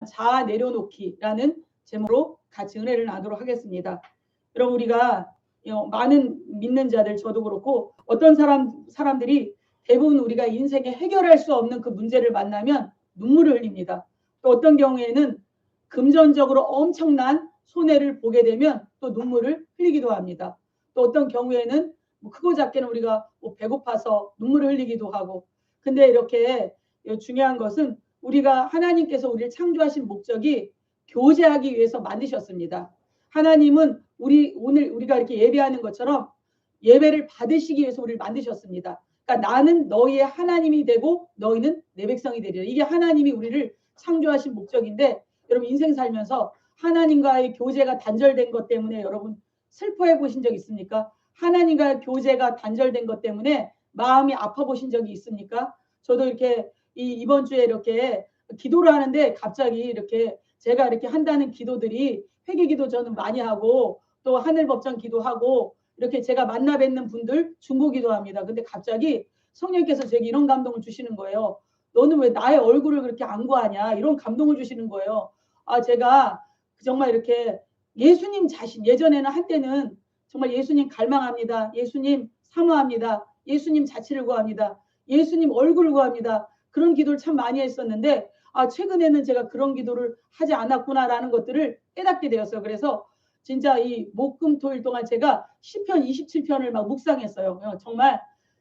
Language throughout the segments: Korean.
자아 내려놓기라는 제목으로 같이 은혜를 나누도록 하겠습니다. 여러분, 우리가 많은 믿는 자들, 저도 그렇고 어떤 사람들이 대부분 우리가 인생에 해결할 수 없는 그 문제를 만나면 눈물을 흘립니다. 또 어떤 경우에는 금전적으로 엄청난 손해를 보게 되면 또 눈물을 흘리기도 합니다. 또 어떤 경우에는 뭐 크고 작게는 우리가 뭐 배고파서 눈물을 흘리기도 하고. 근데 이렇게 중요한 것은 우리가 하나님께서 우리를 창조하신 목적이 교제하기 위해서 만드셨습니다. 하나님은 오늘 우리가 이렇게 예배하는 것처럼 예배를 받으시기 위해서 우리를 만드셨습니다. 그러니까 나는 너희의 하나님이 되고 너희는 내 백성이 되리라. 이게 하나님이 우리를 창조하신 목적인데, 여러분 인생 살면서 하나님과의 교제가 단절된 것 때문에 여러분 슬퍼해 보신 적 있습니까? 하나님과의 교제가 단절된 것 때문에 마음이 아파 보신 적이 있습니까? 저도 이렇게 이번 주에 이렇게 기도를 하는데 갑자기 이렇게 제가 이렇게 한다는 기도들이 회개기도 저는 많이 하고 또 하늘법전 기도하고 이렇게 제가 만나 뵙는 분들 중보기도 합니다. 근데 갑자기 성령께서 제게 이런 감동을 주시는 거예요. 너는 왜 나의 얼굴을 그렇게 안 구하냐, 이런 감동을 주시는 거예요. 제가 정말 이렇게 예수님 자신, 예전에는 한때는 정말 예수님 갈망합니다, 예수님 사모합니다, 예수님 자치를 구합니다, 예수님 얼굴을 구합니다, 그런 기도를 참 많이 했었는데 최근에는 제가 그런 기도를 하지 않았구나라는 것들을 깨닫게 되었어요. 그래서 진짜 이 목금토일 동안 제가 시편 27편을 막 묵상했어요. 정말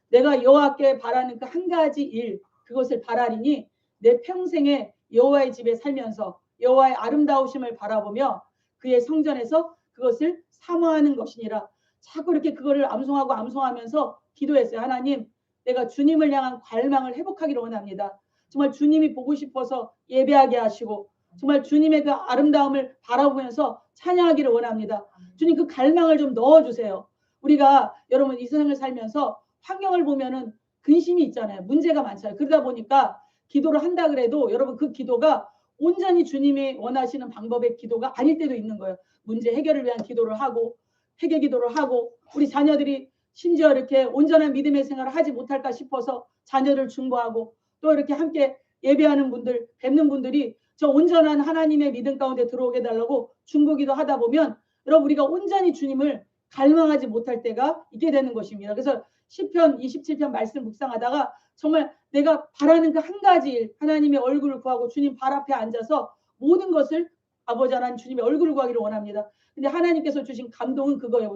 내가 여호와께 바라는 그 한 가지 일, 그것을 바라리니 내 평생에 여호와의 집에 살면서 여호와의 아름다우심을 바라보며 그의 성전에서 그것을 사모하는 것이니라. 자꾸 이렇게 그거를 암송하면서 기도했어요. 하나님, 내가 주님을 향한 갈망을 회복하기를 원합니다. 정말 주님이 보고 싶어서 예배하게 하시고 정말 주님의 그 아름다움을 바라보면서 찬양하기를 원합니다. 주님, 그 갈망을 좀 넣어주세요. 우리가 여러분 이 세상을 살면서 환경을 보면은 근심이 있잖아요. 문제가 많잖아요. 그러다 보니까 기도를 한다 그래도 여러분 그 기도가 온전히 주님이 원하시는 방법의 기도가 아닐 때도 있는 거예요. 문제 해결을 위한 기도를 하고 회개 기도를 하고 우리 자녀들이 심지어 이렇게 온전한 믿음의 생활을 하지 못할까 싶어서 자녀를 중보하고 또 이렇게 함께 예배하는 분들, 뵙는 분들이 저 온전한 하나님의 믿음 가운데 들어오게 달라고 중보기도 하다 보면 여러분 우리가 온전히 주님을 갈망하지 못할 때가 있게 되는 것입니다. 그래서 시편 27편 말씀 묵상하다가 정말 내가 바라는 그 한 가지 일, 하나님의 얼굴을 구하고 주님 발 앞에 앉아서 모든 것을 아버지 하나님 주님의 얼굴을 구하기를 원합니다. 근데 하나님께서 주신 감동은 그거예요.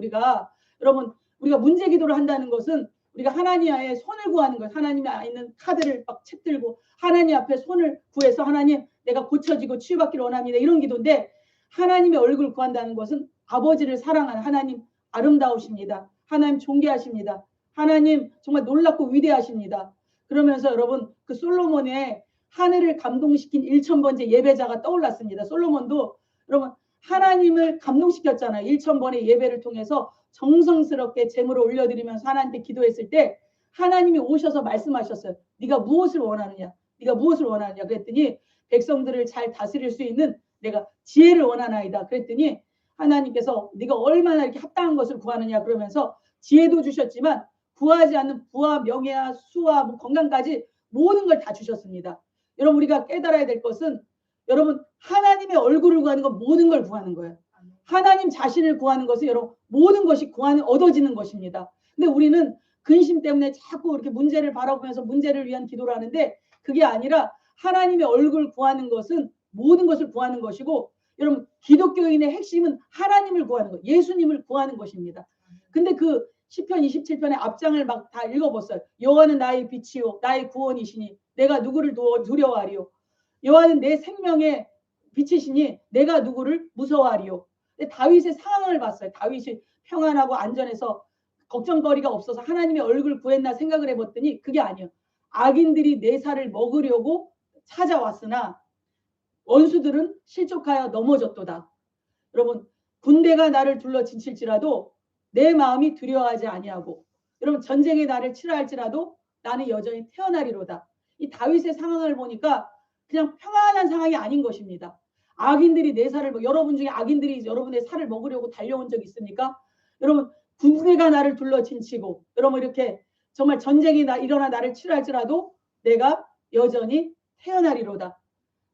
여러분 우리가 문제 기도를 한다는 것은 우리가 하나님의 손을 구하는 거예요. 하나님 앞에 있는 카드를 막 책 들고 하나님 앞에 손을 구해서 하나님 내가 고쳐지고 치유받기를 원합니다, 이런 기도인데, 하나님의 얼굴을 구한다는 것은 아버지를 사랑하는 하나님 아름다우십니다. 하나님 존귀하십니다. 하나님 정말 놀랍고 위대하십니다. 그러면서 여러분 그 솔로몬의 하늘을 감동시킨 1000번째 예배자가 떠올랐습니다. 솔로몬도 여러분 하나님을 감동시켰잖아요. 1000번의 예배를 통해서 정성스럽게 제물을 올려드리면서 하나님께 기도했을 때 하나님이 오셔서 말씀하셨어요. 네가 무엇을 원하느냐, 네가 무엇을 원하느냐 그랬더니 백성들을 잘 다스릴 수 있는 내가 지혜를 원하나이다 그랬더니 하나님께서 네가 얼마나 이렇게 합당한 것을 구하느냐 그러면서 지혜도 주셨지만 구하지 않는 부와 명예와 수와 뭐 건강까지 모든 걸 다 주셨습니다. 여러분 우리가 깨달아야 될 것은 여러분 하나님의 얼굴을 구하는 건 모든 걸 구하는 거예요. 하나님 자신을 구하는 것은 여러분 모든 것이 얻어지는 것입니다. 근데 우리는 근심 때문에 자꾸 이렇게 문제를 바라보면서 문제를 위한 기도를 하는데 그게 아니라 하나님의 얼굴을 구하는 것은 모든 것을 구하는 것이고, 여러분 기독교인의 핵심은 하나님을 구하는 것, 예수님을 구하는 것입니다. 근데 그 시편 27편의 앞장을 막 다 읽어봤어요. 여호와는 나의 빛이요 나의 구원이시니 내가 누구를 두려워하리요. 여호와는 내 생명의 빛이시니 내가 누구를 무서워하리요. 근데 다윗의 상황을 봤어요. 다윗이 평안하고 안전해서 걱정거리가 없어서 하나님의 얼굴을 구했나 생각을 해봤더니 그게 아니에요. 악인들이 내 살을 먹으려고 찾아왔으나 원수들은 실족하여 넘어졌도다. 여러분 군대가 나를 둘러 진칠지라도 내 마음이 두려워하지 아니하고, 여러분 전쟁에 나를 치라 할지라도 나는 여전히 태어나리로다. 이 다윗의 상황을 보니까 그냥 평안한 상황이 아닌 것입니다. 악인들이 내 살을 여러분 중에 악인들이 여러분의 살을 먹으려고 달려온 적 있습니까? 여러분 군대가 나를 둘러 진치고 여러분 이렇게 정말 전쟁이 일어나 나를 치라 할지라도 내가 여전히 태어나리로다.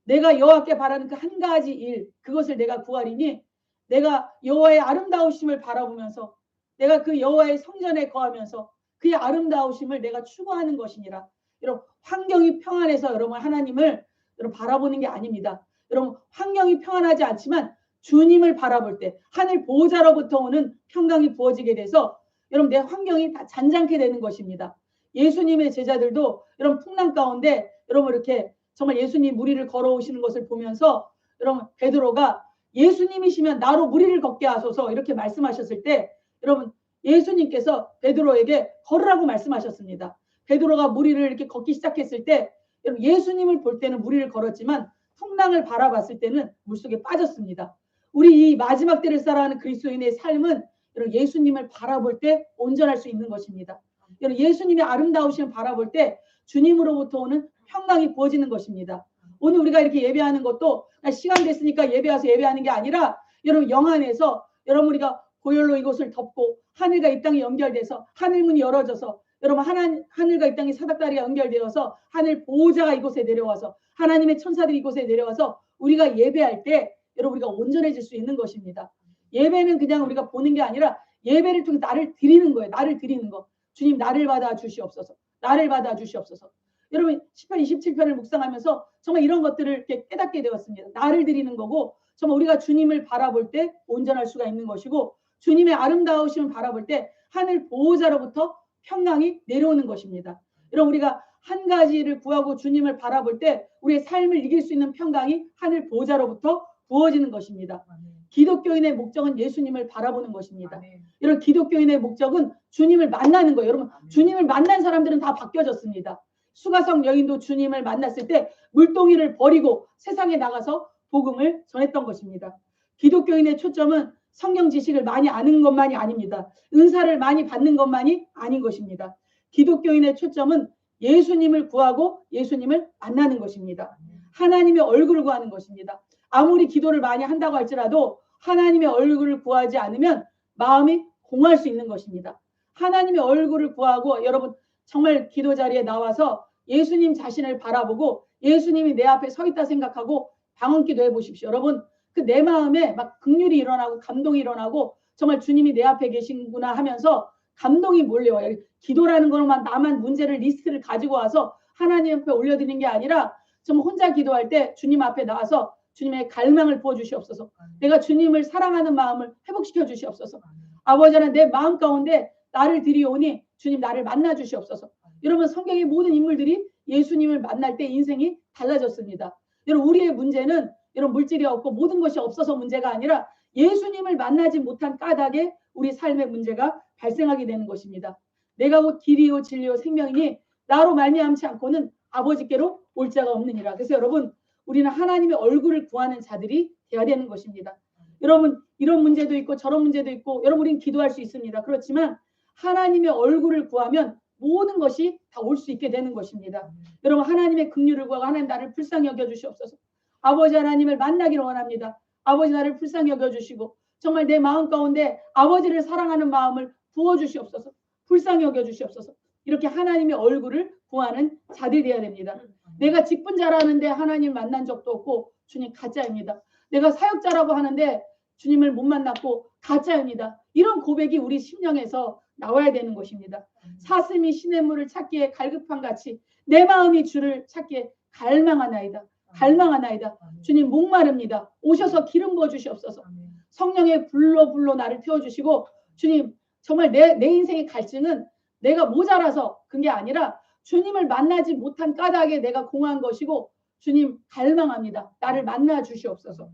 내가 여호와께 바라는 그 한 가지 일, 그것을 내가 구하리니 내가 여호와의 아름다우심을 바라보면서 내가 그 여호와의 성전에 거하면서 그의 아름다우심을 내가 추구하는 것이니라. 여러분, 환경이 평안해서 여러분 하나님을 여러분 바라보는 게 아닙니다. 여러분, 환경이 평안하지 않지만 주님을 바라볼 때 하늘 보호자로부터 오는 평강이 부어지게 돼서 여러분 내 환경이 다 잔잔케 되는 것입니다. 예수님의 제자들도 여러분 풍랑 가운데 여러분 이렇게 정말 예수님 무리를 걸어오시는 것을 보면서 여러분 베드로가 예수님이시면 나로 무리를 걷게 하소서 이렇게 말씀하셨을 때 여러분 예수님께서 베드로에게 걸으라고 말씀하셨습니다. 베드로가 무리를 이렇게 걷기 시작했을 때 여러분 예수님을 볼 때는 무리를 걸었지만 풍랑을 바라봤을 때는 물속에 빠졌습니다. 우리 이 마지막 때를 살아가는 그리스도인의 삶은 여러분 예수님을 바라볼 때 온전할 수 있는 것입니다. 여러분 예수님의 아름다우심을 바라볼 때 주님으로부터 오는 평강이 부어지는 것입니다. 오늘 우리가 이렇게 예배하는 것도 시간 됐으니까 예배 와서 예배하는 게 아니라 여러분 영 안에서 여러분 우리가 보혈로 이곳을 덮고 하늘과 이 땅이 연결돼서 하늘문이 열어져서 여러분 하늘과 이 땅이 사닥다리가 연결되어서 하늘 보호자가 이곳에 내려와서 하나님의 천사들이 이곳에 내려와서 우리가 예배할 때 여러분 우리가 온전해질 수 있는 것입니다. 예배는 그냥 우리가 보는 게 아니라 예배를 통해 나를 드리는 거예요. 나를 드리는 거. 주님 나를 받아 주시옵소서. 나를 받아 주시옵소서. 여러분 10편 27편을 묵상하면서 정말 이런 것들을 이렇게 깨닫게 되었습니다. 나를 드리는 거고 정말 우리가 주님을 바라볼 때 온전할 수가 있는 것이고 주님의 아름다우심을 바라볼 때 하늘 보호자로부터 평강이 내려오는 것입니다. 여러분 우리가 한 가지를 구하고 주님을 바라볼 때 우리의 삶을 이길 수 있는 평강이 하늘 보호자로부터 부어지는 것입니다. 기독교인의 목적은 예수님을 바라보는 것입니다. 여러분 기독교인의 목적은 주님을 만나는 거예요. 여러분 주님을 만난 사람들은 다 바뀌어졌습니다. 수가성 여인도 주님을 만났을 때 물동이를 버리고 세상에 나가서 복음을 전했던 것입니다. 기독교인의 초점은 성경 지식을 많이 아는 것만이 아닙니다. 은사를 많이 받는 것만이 아닌 것입니다. 기독교인의 초점은 예수님을 구하고 예수님을 만나는 것입니다. 하나님의 얼굴을 구하는 것입니다. 아무리 기도를 많이 한다고 할지라도 하나님의 얼굴을 구하지 않으면 마음이 공할 수 있는 것입니다. 하나님의 얼굴을 구하고 여러분 정말 기도 자리에 나와서 예수님 자신을 바라보고 예수님이 내 앞에 서 있다 생각하고 방언기도 해보십시오. 여러분 그 내 마음에 막 긍휼이 일어나고 감동이 일어나고 정말 주님이 내 앞에 계신구나 하면서 감동이 몰려와요. 기도라는 거로만 나만 문제를 리스트를 가지고 와서 하나님 앞에 올려드리는 게 아니라 정말 혼자 기도할 때 주님 앞에 나와서 주님의 갈망을 부어주시옵소서. 내가 주님을 사랑하는 마음을 회복시켜 주시옵소서. 아버지 하나님 내 마음 가운데 나를 드리오니 주님 나를 만나 주시옵소서. 여러분 성경의 모든 인물들이 예수님을 만날 때 인생이 달라졌습니다. 여러분 우리의 문제는 여러분 물질이 없고 모든 것이 없어서 문제가 아니라 예수님을 만나지 못한 까닭에 우리 삶의 문제가 발생하게 되는 것입니다. 내가 곧 길이요 진리요 생명이니 나로 말미암지 않고는 아버지께로 올 자가 없느니라. 그래서 여러분 우리는 하나님의 얼굴을 구하는 자들이 되어야 되는 것입니다. 여러분 이런 문제도 있고 저런 문제도 있고 여러분 우리는 기도할 수 있습니다. 그렇지만 하나님의 얼굴을 구하면 모든 것이 다 올 수 있게 되는 것입니다. 여러분 하나님의 긍휼을 구하고 하나님 나를 불쌍히 여겨 주시옵소서. 아버지 하나님을 만나기를 원합니다. 아버지 나를 불쌍히 여겨 주시고 정말 내 마음 가운데 아버지를 사랑하는 마음을 부어 주시옵소서. 불쌍히 여겨 주시옵소서. 이렇게 하나님의 얼굴을 구하는 자들이 되어야 됩니다. 내가 직분자라는데 하나님 만난 적도 없고 주님 가짜입니다. 내가 사역자라고 하는데 주님을 못 만났고 가짜입니다. 이런 고백이 우리 심령에서 나와야 되는 것입니다. 사슴이 시냇물을 찾기에 갈급한 같이 내 마음이 주를 찾기에 갈망하나이다. 갈망하나이다. 주님 목마릅니다. 오셔서 기름 부어 주시옵소서. 성령의 불로 나를 태워주시고 주님 정말 내 인생의 갈증은 내가 모자라서 그런 게 아니라 주님을 만나지 못한 까닭에 내가 공한 것이고 주님 갈망합니다. 나를 만나 주시옵소서.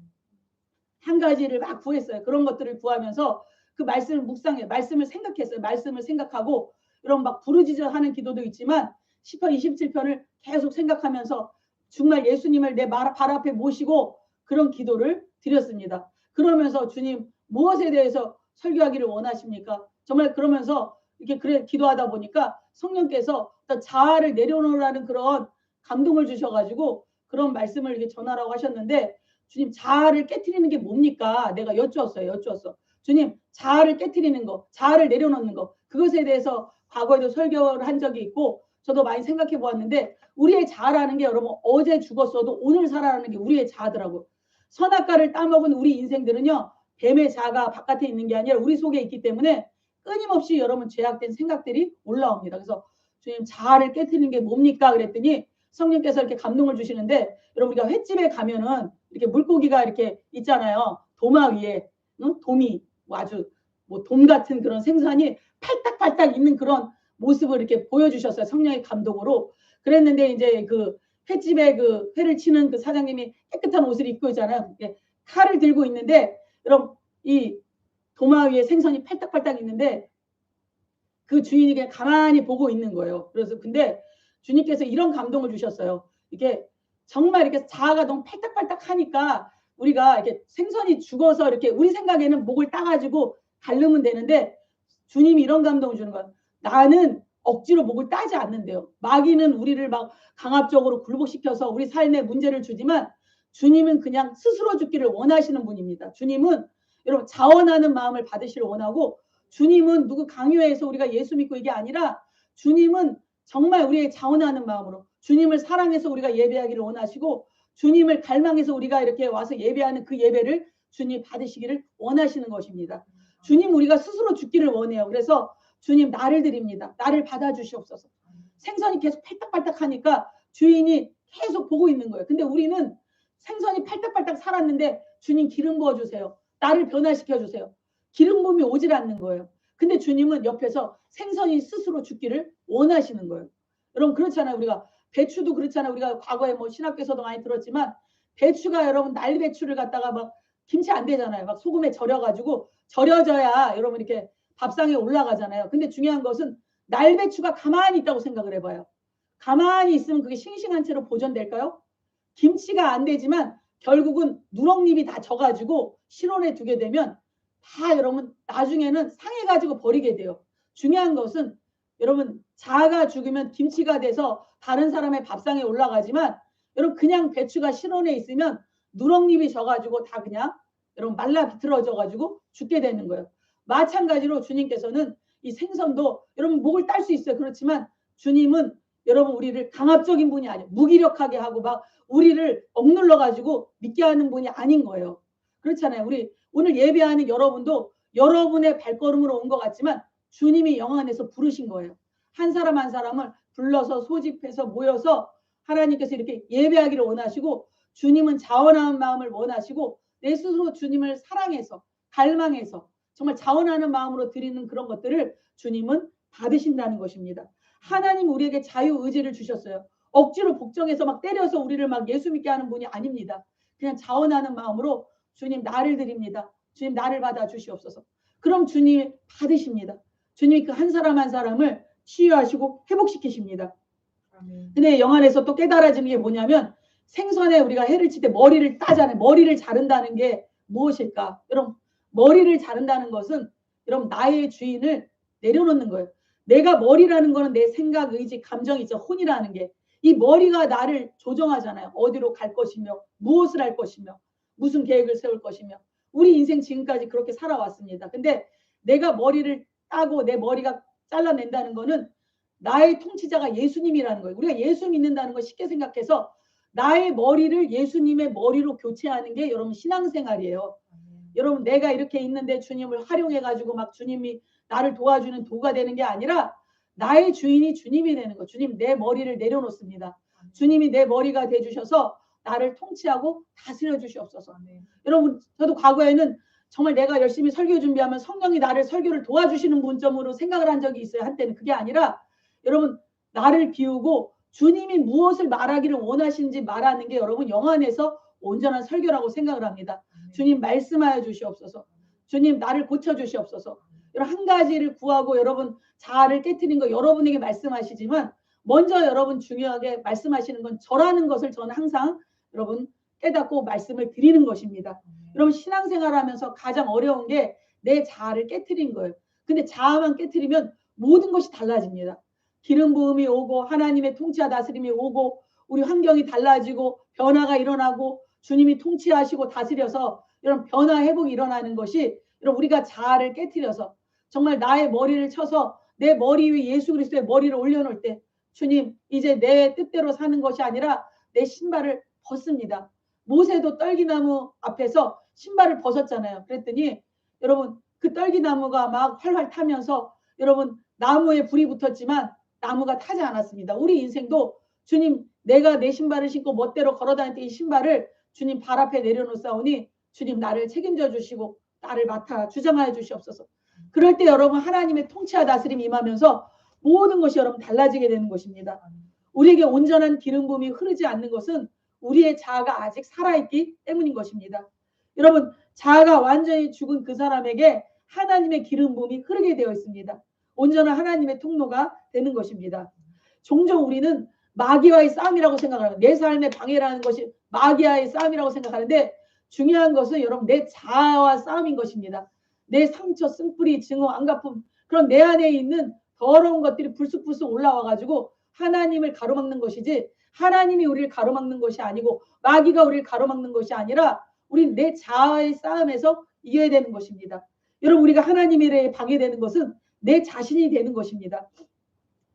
한 가지를 막 구했어요. 그런 것들을 구하면서 그 말씀을 묵상해 말씀을 생각했어요. 말씀을 생각하고 이런 막 부르짖어하는 기도도 있지만 10편 27편을 계속 생각하면서 정말 예수님을 내 발 앞에 모시고 그런 기도를 드렸습니다. 그러면서 주님 무엇에 대해서 설교하기를 원하십니까? 정말 그러면서 이렇게 그래 기도하다 보니까 성령께서 자아를 내려놓으라는 그런 감동을 주셔가지고 그런 말씀을 이렇게 전하라고 하셨는데 주님 자아를 깨트리는 게 뭡니까? 내가 여쭈었어요. 주님 자아를 깨트리는 거, 자아를 내려놓는 거 그것에 대해서 과거에도 설교를 한 적이 있고 저도 많이 생각해 보았는데 우리의 자아라는 게 여러분 어제 죽었어도 오늘 살아라는 게 우리의 자아더라고. 선악과를 따먹은 우리 인생들은요. 뱀의 자아가 바깥에 있는 게 아니라 우리 속에 있기 때문에 끊임없이 여러분 죄악된 생각들이 올라옵니다. 그래서 주님 자아를 깨트리는 게 뭡니까? 그랬더니 성령께서 이렇게 감동을 주시는데 여러분 우리가 횟집에 가면은 이렇게 물고기가 이렇게 있잖아요. 도마 위에 응? 돔이 뭐 아주 뭐 돔 같은 그런 생선이 팔딱팔딱 있는 그런 모습을 이렇게 보여주셨어요. 성령의 감동으로. 그랬는데 이제 그 횟집에 그 회를 치는 그 사장님이 깨끗한 옷을 입고 있잖아요. 칼을 들고 있는데 여러분 이 도마 위에 생선이 팔딱팔딱 있는데 그 주인이 그냥 가만히 보고 있는 거예요. 그래서 근데 주님께서 이런 감동을 주셨어요. 이게 정말 이렇게 자아가 너무 팔딱팔딱 하니까 우리가 이렇게 생선이 죽어서 이렇게 우리 생각에는 목을 따가지고 가르면 되는데 주님이 이런 감동을 주는 거예요. 나는 억지로 목을 따지 않는데요. 마귀는 우리를 막 강압적으로 굴복시켜서 우리 삶에 문제를 주지만 주님은 그냥 스스로 죽기를 원하시는 분입니다. 주님은 여러분 자원하는 마음을 받으시길 원하고 주님은 누구 강요해서 우리가 예수 믿고 이게 아니라 주님은 정말 우리의 자원하는 마음으로 주님을 사랑해서 우리가 예배하기를 원하시고 주님을 갈망해서 우리가 이렇게 와서 예배하는 그 예배를 주님 받으시기를 원하시는 것입니다. 주님 우리가 스스로 죽기를 원해요. 그래서 주님 나를 드립니다. 나를 받아주시옵소서. 생선이 계속 팔딱팔딱 하니까 주인이 계속 보고 있는 거예요. 근데 우리는 생선이 팔딱팔딱 살았는데 주님 기름 부어주세요. 나를 변화시켜 주세요. 기름 부음이 오질 않는 거예요. 근데 주님은 옆에서 생선이 스스로 죽기를 원하시는 거예요. 여러분 그렇잖아요. 우리가 배추도 그렇잖아요. 우리가 과거에 뭐 신학교에서도 많이 들었지만 배추가 여러분 날 배추를 갖다가 막 김치 안 되잖아요. 막 소금에 절여가지고 절여져야 여러분 이렇게 밥상에 올라가잖아요. 근데 중요한 것은 날 배추가 가만히 있다고 생각을 해봐요. 가만히 있으면 그게 싱싱한 채로 보존될까요? 김치가 안 되지만 결국은 누렁잎이 다 져가지고 실온에 두게 되면 다 여러분 나중에는 상해가지고 버리게 돼요. 중요한 것은 여러분 자아가 죽으면 김치가 돼서 다른 사람의 밥상에 올라가지만 여러분 그냥 배추가 실온에 있으면 누렁잎이 져가지고 다 그냥 여러분 말라 비틀어져가지고 죽게 되는 거예요. 마찬가지로 주님께서는 이 생선도 여러분 목을 딸 수 있어요. 그렇지만 주님은 여러분 우리를 강압적인 분이 아니에요. 무기력하게 하고 막 우리를 억눌러 가지고 믿게 하는 분이 아닌 거예요. 그렇잖아요. 우리 오늘 예배하는 여러분도 여러분의 발걸음으로 온 것 같지만 주님이 영 안에서 부르신 거예요. 한 사람 한 사람을 불러서 소집해서 모여서 하나님께서 이렇게 예배하기를 원하시고 주님은 자원하는 마음을 원하시고 내 스스로 주님을 사랑해서 갈망해서 정말 자원하는 마음으로 드리는 그런 것들을 주님은 받으신다는 것입니다. 하나님 우리에게 자유의지를 주셨어요. 억지로 복종해서 막 때려서 우리를 막 예수 믿게 하는 분이 아닙니다. 그냥 자원하는 마음으로 주님 나를 드립니다. 주님 나를 받아 주시옵소서. 그럼 주님이 받으십니다. 주님이 그 한 사람 한 사람을 치유하시고 회복시키십니다. 근데 영안에서 또 깨달아지는 게 뭐냐면 생선에 우리가 해를 칠 때 머리를 따잖아요. 머리를 자른다는 게 무엇일까? 여러분 머리를 자른다는 것은 여러분 나의 주인을 내려놓는 거예요. 내가 머리라는 거는 내 생각, 의지, 감정이죠. 혼이라는 게. 이 머리가 나를 조정하잖아요. 어디로 갈 것이며 무엇을 할 것이며 무슨 계획을 세울 것이며 우리 인생 지금까지 그렇게 살아왔습니다. 근데 내가 머리를 따고 내 머리가 잘라낸다는 거는 나의 통치자가 예수님이라는 거예요. 우리가 예수 믿는다는 걸 쉽게 생각해서 나의 머리를 예수님의 머리로 교체하는 게 여러분 신앙생활이에요. 여러분 내가 이렇게 있는데 주님을 활용해가지고 막 주님이 나를 도와주는 도가 되는 게 아니라 나의 주인이 주님이 되는 거. 주님 내 머리를 내려놓습니다. 주님이 내 머리가 돼주셔서 나를 통치하고 다스려 주시옵소서. 여러분 저도 과거에는 정말 내가 열심히 설교 준비하면 성령이 나를 설교를 도와주시는 분점으로 생각을 한 적이 있어요. 한때는 그게 아니라 여러분 나를 비우고 주님이 무엇을 말하기를 원하시는지 말하는 게 여러분 영안에서 온전한 설교라고 생각을 합니다. 주님 말씀하여 주시옵소서. 주님 나를 고쳐 주시옵소서. 여러분 한 가지를 구하고 여러분 자아를 깨트린 거 여러분에게 말씀하시지만 먼저 여러분 중요하게 말씀하시는 건 저라는 것을 저는 항상 여러분 깨닫고 말씀을 드리는 것입니다. 여러분 신앙생활하면서 가장 어려운 게 내 자아를 깨트린 거예요. 근데 자아만 깨트리면 모든 것이 달라집니다. 기름 부음이 오고 하나님의 통치와 다스림이 오고 우리 환경이 달라지고 변화가 일어나고 주님이 통치하시고 다스려서 이런 변화 회복이 일어나는 것이 여러분 우리가 자아를 깨트려서 정말 나의 머리를 쳐서 내 머리 위에 예수 그리스도의 머리를 올려놓을 때 주님 이제 내 뜻대로 사는 것이 아니라 내 신발을 벗습니다. 모세도 떨기나무 앞에서 신발을 벗었잖아요. 그랬더니 여러분 그 떨기나무가 막 활활 타면서 여러분 나무에 불이 붙었지만 나무가 타지 않았습니다. 우리 인생도 주님 내가 내 신발을 신고 멋대로 걸어다닐 때 이 신발을 주님 발 앞에 내려놓사오니 주님 나를 책임져 주시고 나를 맡아 주장하여 주시옵소서. 그럴 때 여러분 하나님의 통치와 다스림이 임하면서 모든 것이 여러분 달라지게 되는 것입니다. 우리에게 온전한 기름 부음이 흐르지 않는 것은 우리의 자아가 아직 살아있기 때문인 것입니다. 여러분 자아가 완전히 죽은 그 사람에게 하나님의 기름 부음이 흐르게 되어 있습니다. 온전한 하나님의 통로가 되는 것입니다. 종종 우리는 마귀와의 싸움이라고 생각하는 내 삶의 방해라는 것이 마귀와의 싸움이라고 생각하는데 중요한 것은 여러분 내 자아와 싸움인 것입니다. 내 상처, 쓴뿌리, 증오, 안갚음 그런 내 안에 있는 더러운 것들이 불쑥불쑥 올라와 가지고 하나님을 가로막는 것이지 하나님이 우리를 가로막는 것이 아니고 마귀가 우리를 가로막는 것이 아니라 우리는 내 자아의 싸움에서 이겨야 되는 것입니다. 여러분 우리가 하나님에 대해 방해되는 것은 내 자신이 되는 것입니다.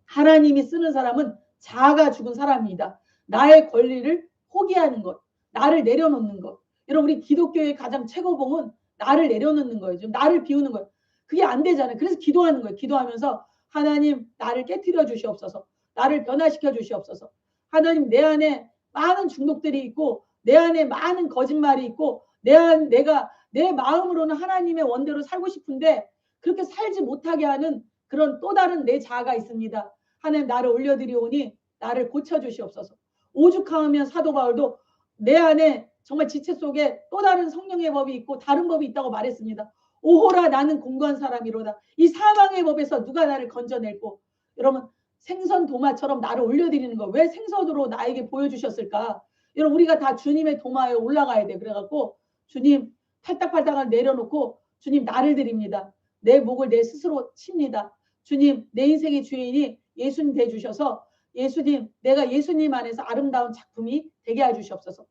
하나님이 쓰는 사람은 자아가 죽은 사람입니다. 나의 권리를 포기하는 것, 나를 내려놓는 것. 여러분 우리 기독교의 가장 최고봉은 나를 내려놓는 거예요. 좀 나를 비우는 거예요. 그게 안 되잖아요. 그래서 기도하는 거예요. 기도하면서 하나님 나를 깨트려 주시옵소서. 나를 변화시켜 주시옵소서. 하나님 내 안에 많은 중독들이 있고 내 안에 많은 거짓말이 있고 내가 내 마음으로는 하나님의 원대로 살고 싶은데 그렇게 살지 못하게 하는 그런 또 다른 내 자아가 있습니다. 하나님 나를 올려드리오니 나를 고쳐주시옵소서. 오죽하면 사도 바울도 내 안에 정말 지체 속에 또 다른 성령의 법이 있고 다른 법이 있다고 말했습니다. 오호라 나는 공고한 사람이로다. 이 사망의 법에서 누가 나를 건져낼고. 여러분 생선 도마처럼 나를 올려드리는 거. 왜 생선으로 나에게 보여주셨을까? 여러분 우리가 다 주님의 도마에 올라가야 돼. 그래갖고 주님 팔딱팔딱을 내려놓고 주님 나를 드립니다. 내 목을 내 스스로 칩니다. 주님 내 인생의 주인이 예수님 돼 주셔서 예수님 내가 예수님 안에서 아름다운 작품이 되게 해 주시옵소서.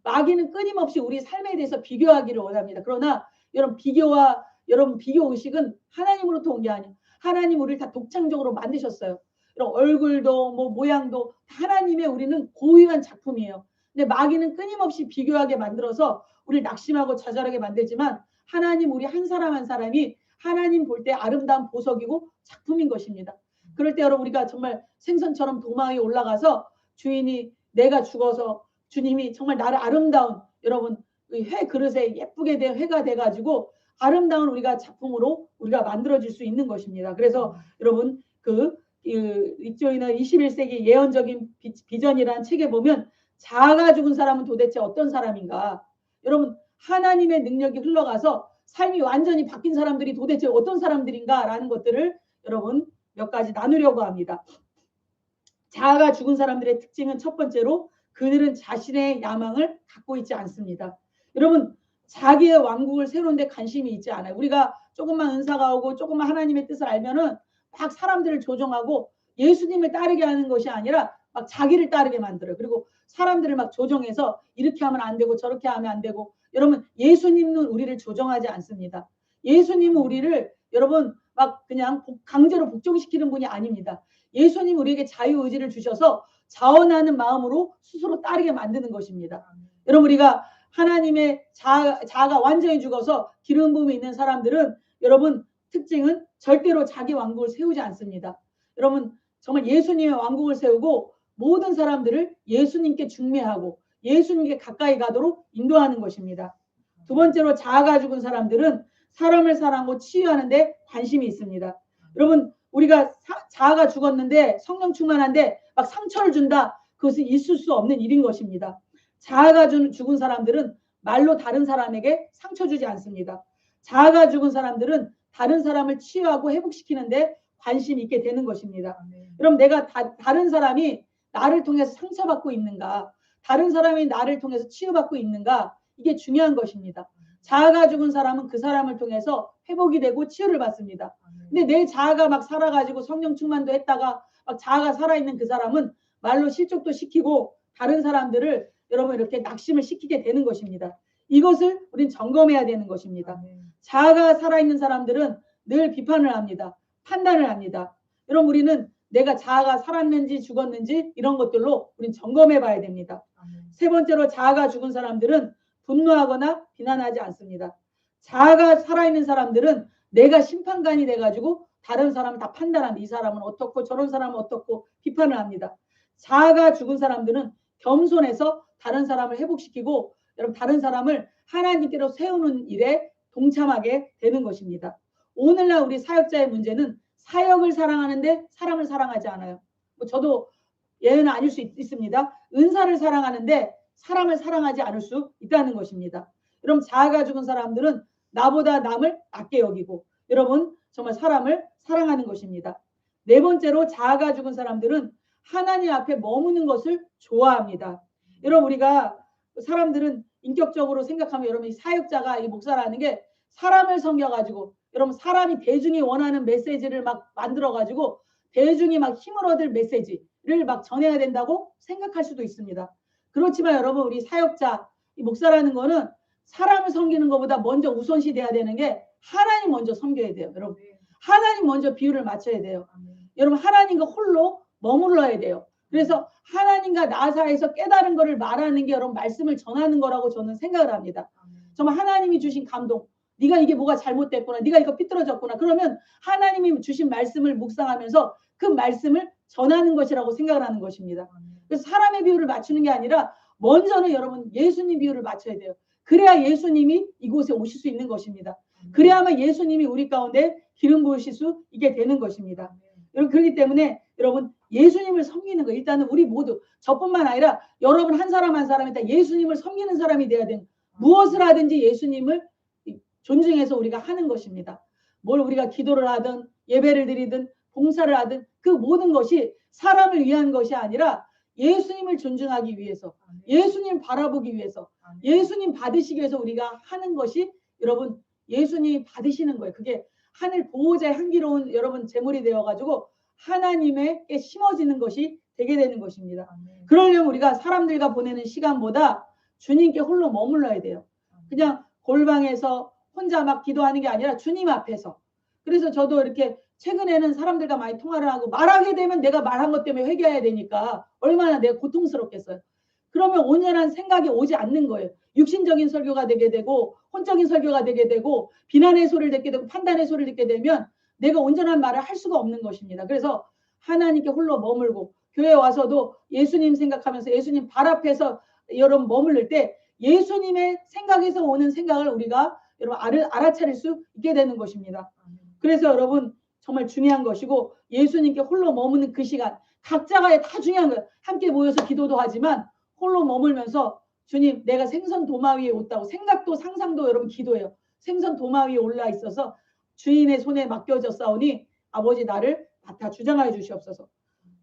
마귀는 끊임없이 우리 삶에 대해서 비교하기를 원합니다. 그러나 여러분 비교 의식은 하나님으로부터 온 게 아니에요. 하나님 우리를 다 독창적으로 만드셨어요. 이런 얼굴도 뭐 모양도 하나님의 우리는 고유한 작품이에요. 근데 마귀는 끊임없이 비교하게 만들어서 우리를 낙심하고 좌절하게 만들지만 하나님 우리 한 사람 한 사람이 하나님 볼 때 아름다운 보석이고 작품인 것입니다. 그럴 때 여러분 우리가 정말 생선처럼 도망에 올라가서 주인이 내가 죽어서 주님이 정말 나를 아름다운 여러분 회 그릇에 예쁘게 된 회가 돼가지고 아름다운 우리가 작품으로 우리가 만들어질 수 있는 것입니다. 그래서 여러분 이쪽이나 21세기 예언적인 비전이라는 책에 보면 자아가 죽은 사람은 도대체 어떤 사람인가? 여러분 하나님의 능력이 흘러가서 삶이 완전히 바뀐 사람들이 도대체 어떤 사람들인가라는 것들을 여러분 몇 가지 나누려고 합니다. 자아가 죽은 사람들의 특징은 첫 번째로 그들은 자신의 야망을 갖고 있지 않습니다. 여러분 자기의 왕국을 세우는 데 관심이 있지 않아요. 우리가 조금만 은사가 오고 조금만 하나님의 뜻을 알면은 막 사람들을 조종하고 예수님을 따르게 하는 것이 아니라 막 자기를 따르게 만들어요. 그리고 사람들을 막 조종해서 이렇게 하면 안 되고 저렇게 하면 안 되고. 여러분 예수님은 우리를 조종하지 않습니다. 예수님은 우리를 여러분 막 그냥 강제로 복종시키는 분이 아닙니다. 예수님 우리에게 자유의지를 주셔서 자원하는 마음으로 스스로 따르게 만드는 것입니다. 여러분 우리가 하나님의 자아가 완전히 죽어서 기름 부음이 있는 사람들은 여러분 특징은 절대로 자기 왕국을 세우지 않습니다. 여러분 정말 예수님의 왕국을 세우고 모든 사람들을 예수님께 중매하고 예수님께 가까이 가도록 인도하는 것입니다. 두 번째로 자아가 죽은 사람들은 사람을 사랑하고 치유하는 데 관심이 있습니다. 여러분 우리가 자아가 죽었는데 성령 충만한데 막 상처를 준다. 그것은 있을 수 없는 일인 것입니다. 자아가 죽은 사람들은 말로 다른 사람에게 상처 주지 않습니다. 자아가 죽은 사람들은 다른 사람을 치유하고 회복시키는데 관심이 있게 되는 것입니다. 그럼 내가 다른 사람이 나를 통해서 상처받고 있는가? 다른 사람이 나를 통해서 치유받고 있는가? 이게 중요한 것입니다. 자아가 죽은 사람은 그 사람을 통해서 회복이 되고 치유를 받습니다. 근데 내 자아가 막 살아가지고 성령 충만도 했다가 막 자아가 살아있는 그 사람은 말로 실족도 시키고 다른 사람들을 여러분 이렇게 낙심을 시키게 되는 것입니다. 이것을 우린 점검해야 되는 것입니다. 자아가 살아있는 사람들은 늘 비판을 합니다. 판단을 합니다. 여러분 우리는 내가 자아가 살았는지 죽었는지 이런 것들로 우린 점검해 봐야 됩니다. 세 번째로 자아가 죽은 사람들은 분노하거나 비난하지 않습니다. 자아가 살아있는 사람들은 내가 심판관이 돼가지고 다른 사람을 다 판단합니다. 이 사람은 어떻고 저런 사람은 어떻고 비판을 합니다. 자아가 죽은 사람들은 겸손해서 다른 사람을 회복시키고 여러분 다른 사람을 하나님께로 세우는 일에 동참하게 되는 것입니다. 오늘날 우리 사역자의 문제는 사역을 사랑하는데 사람을 사랑하지 않아요. 저도 예는 아닐 수 있습니다. 은사를 사랑하는데 사람을 사랑하지 않을 수 있다는 것입니다. 여러분 자아가 죽은 사람들은 나보다 남을 낮게 여기고 여러분 정말 사람을 사랑하는 것입니다. 네 번째로 자아가 죽은 사람들은 하나님 앞에 머무는 것을 좋아합니다. 여러분 우리가 사람들은 인격적으로 생각하면 여러분 이 사역자가 이 목사라는 게 사람을 섬겨가지고 여러분 사람이 대중이 원하는 메시지를 막 만들어가지고 대중이 막 힘을 얻을 메시지를 막 전해야 된다고 생각할 수도 있습니다. 그렇지만 여러분 우리 사역자 이 목사라는 거는 사람을 섬기는 것보다 먼저 우선시 돼야 되는 게 하나님 먼저 섬겨야 돼요. 여러분 하나님 먼저 비율을 맞춰야 돼요. 여러분 하나님과 홀로 머물러야 돼요. 그래서 하나님과 나 사이에서 깨달은 거를 말하는 게 여러분 말씀을 전하는 거라고 저는 생각을 합니다. 정말 하나님이 주신 감동 네가 이게 뭐가 잘못됐구나 네가 이거 삐뚤어졌구나 그러면 하나님이 주신 말씀을 묵상하면서 그 말씀을 전하는 것이라고 생각을 하는 것입니다. 그래서 사람의 비율을 맞추는 게 아니라 먼저는 여러분 예수님 비율을 맞춰야 돼요. 그래야 예수님이 이곳에 오실 수 있는 것입니다. 그래야만 예수님이 우리 가운데 기름 부으실 수 있게 되는 것입니다. 여러분 그렇기 때문에 여러분 예수님을 섬기는 거 일단은 우리 모두 저뿐만 아니라 여러분 한 사람 한 사람이 다 예수님을 섬기는 사람이 돼야 되는 무엇을 하든지 예수님을 존중해서 우리가 하는 것입니다. 뭘 우리가 기도를 하든 예배를 드리든 봉사를 하든 그 모든 것이 사람을 위한 것이 아니라 예수님을 존중하기 위해서 예수님 바라보기 위해서 예수님 받으시기 위해서 우리가 하는 것이 여러분 예수님이 받으시는 거예요. 그게 하늘 보호자의 향기로운 여러분 제물이 되어가지고 하나님에게 심어지는 것이 되게 되는 것입니다. 그러려면 우리가 사람들과 보내는 시간보다 주님께 홀로 머물러야 돼요. 그냥 골방에서 혼자 막 기도하는 게 아니라 주님 앞에서. 그래서 저도 이렇게 최근에는 사람들과 많이 통화를 하고 말하게 되면 내가 말한 것 때문에 회개해야 되니까 얼마나 내가 고통스럽겠어요. 그러면 온전한 생각이 오지 않는 거예요. 육신적인 설교가 되게 되고 혼적인 설교가 되게 되고 비난의 소리를 듣게 되고 판단의 소리를 듣게 되면 내가 온전한 말을 할 수가 없는 것입니다. 그래서 하나님께 홀로 머물고 교회에 와서도 예수님 생각하면서 예수님 발 앞에서 여러분 머무를 때 예수님의 생각에서 오는 생각을 우리가 여러분 알아차릴 수 있게 되는 것입니다. 그래서 여러분 정말 중요한 것이고 예수님께 홀로 머무는 그 시간 각자가 다 중요한 거예요. 함께 모여서 기도도 하지만 홀로 머물면서 주님 내가 생선 도마 위에 있다고 생각도 상상도 여러분 기도해요. 생선 도마 위에 올라 있어서 주인의 손에 맡겨졌사오니 아버지 나를 맡아 주장하여 주시옵소서.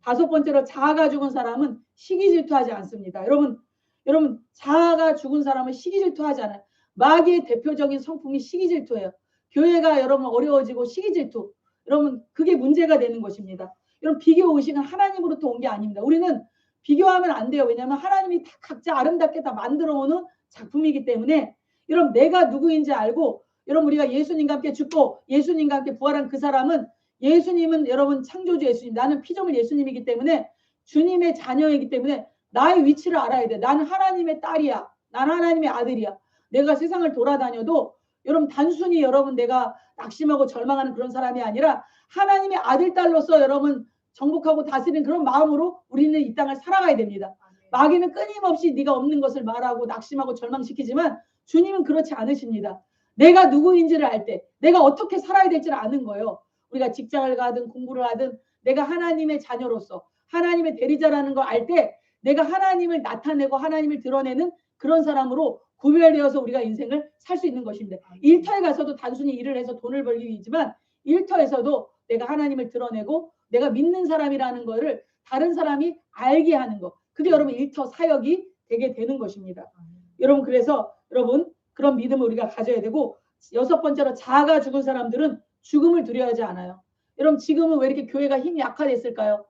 다섯 번째로 자아가 죽은 사람은 시기질투하지 않습니다. 여러분 자아가 죽은 사람은 시기질투하지 않아요. 마귀의 대표적인 성품이 시기질투예요. 교회가 여러분 어려워지고 시기질투 여러분 그게 문제가 되는 것입니다. 여러분 비교 의식은 하나님으로부터 온 게 아닙니다. 우리는 비교하면 안 돼요. 왜냐하면 하나님이 다 각자 아름답게 다 만들어 오는 작품이기 때문에 여러분 내가 누구인지 알고 여러분 우리가 예수님과 함께 죽고 예수님과 함께 부활한 그 사람은 예수님은 여러분 창조주 예수님 나는 피조물 예수님이기 때문에 주님의 자녀이기 때문에 나의 위치를 알아야 돼. 나는 하나님의 딸이야. 나는 하나님의 아들이야. 내가 세상을 돌아다녀도 여러분 단순히 여러분 내가 낙심하고 절망하는 그런 사람이 아니라 하나님의 아들 딸로서 여러분 정복하고 다스리는 그런 마음으로 우리는 이 땅을 살아가야 됩니다. 마귀는 끊임없이 네가 없는 것을 말하고 낙심하고 절망시키지만 주님은 그렇지 않으십니다. 내가 누구인지를 알 때 내가 어떻게 살아야 될지를 아는 거예요. 우리가 직장을 가든 공부를 하든 내가 하나님의 자녀로서 하나님의 대리자라는 걸 알 때 내가 하나님을 나타내고 하나님을 드러내는 그런 사람으로 구별되어서 우리가 인생을 살 수 있는 것입니다. 일터에 가서도 단순히 일을 해서 돈을 벌기 위해지만 일터에서도 내가 하나님을 드러내고 내가 믿는 사람이라는 것을 다른 사람이 알게 하는 것. 그게 여러분 일터 사역이 되게 되는 것입니다. 여러분 그래서 여러분 그런 믿음을 우리가 가져야 되고 여섯 번째로 자아가 죽은 사람들은 죽음을 두려워하지 않아요. 여러분 지금은 왜 이렇게 교회가 힘이 약화됐을까요?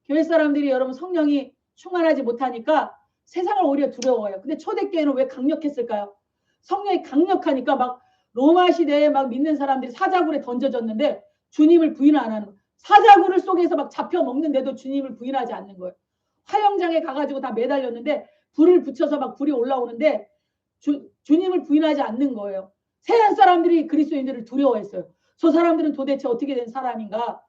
교회 사람들이 여러분 성령이 충만하지 못하니까 세상을 오히려 두려워해요. 근데 초대교회는 왜 강력했을까요? 성령이 강력하니까 막 로마 시대에 막 믿는 사람들이 사자굴에 던져졌는데 주님을 부인 안 하는 거예요. 사자굴을 속에서 막 잡혀 먹는데도 주님을 부인하지 않는 거예요. 화영장에 가가지고 다 매달렸는데 불을 붙여서 막 불이 올라오는데 주님을 부인하지 않는 거예요. 세상 사람들이 그리스도인들을 두려워했어요. 저 사람들은 도대체 어떻게 된 사람인가.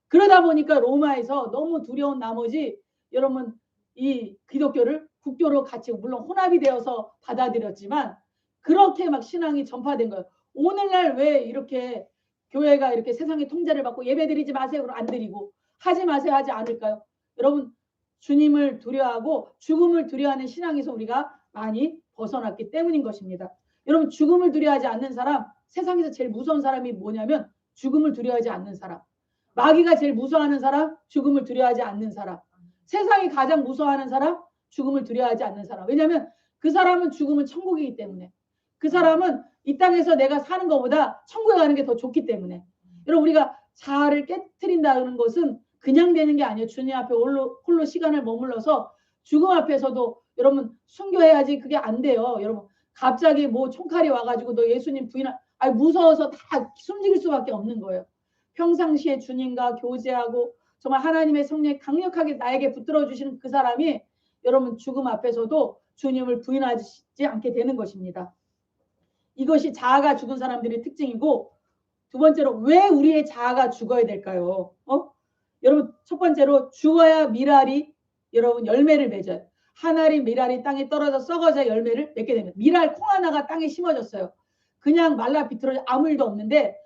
그러다 보니까 로마에서 너무 두려운 나머지 여러분 이 기독교를 국교로 같이 물론 혼합이 되어서 받아들였지만 그렇게 막 신앙이 전파된 거예요. 오늘날 왜 이렇게 교회가 이렇게 세상의 통제를 받고 예배드리지 마세요 안 드리고 하지 마세요 하지 않을까요? 여러분 주님을 두려워하고 죽음을 두려워하는 신앙에서 우리가 많이 벗어났기 때문인 것입니다. 여러분 죽음을 두려워하지 않는 사람, 세상에서 제일 무서운 사람이 뭐냐면 죽음을 두려워하지 않는 사람. 마귀가 제일 무서워하는 사람, 죽음을 두려워하지 않는 사람. 세상이 가장 무서워하는 사람, 죽음을 두려워하지 않는 사람. 왜냐하면 그 사람은 죽음은 천국이기 때문에. 그 사람은 이 땅에서 내가 사는 것보다 천국에 가는 게 더 좋기 때문에. 여러분 우리가 자아를 깨트린다는 것은 그냥 되는 게 아니에요. 주님 앞에 홀로 시간을 머물러서 죽음 앞에서도 여러분 순교해야지 그게 안 돼요. 여러분 갑자기 뭐 총칼이 와가지고 너 예수님 아니 무서워서 다 숨질 수밖에 없는 거예요. 평상시에 주님과 교제하고 정말 하나님의 성령이 강력하게 나에게 붙들어 주시는 그 사람이 여러분 죽음 앞에서도 주님을 부인하지 않게 되는 것입니다. 이것이 자아가 죽은 사람들의 특징이고 두 번째로 왜 우리의 자아가 죽어야 될까요? 여러분 첫 번째로 죽어야 미랄이 여러분 열매를 맺어요. 한 알이 미랄이 땅에 떨어져 썩어져 열매를 맺게 됩니다. 미랄 콩 하나가 땅에 심어졌어요. 그냥 말라 비틀어져 아무 일도 없는데